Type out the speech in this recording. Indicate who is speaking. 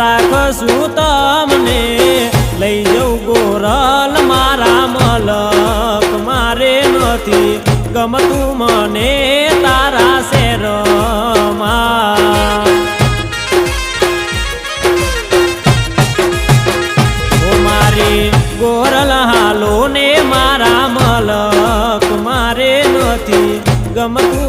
Speaker 1: રાખશું તમને લઈ જઉં ગોરલ મારા મલક મારે નથી ગમતું મને તારા શેરમાં ઓ મારી ગોરલ હાલો ને મારા મલક મારે નથી ગમતું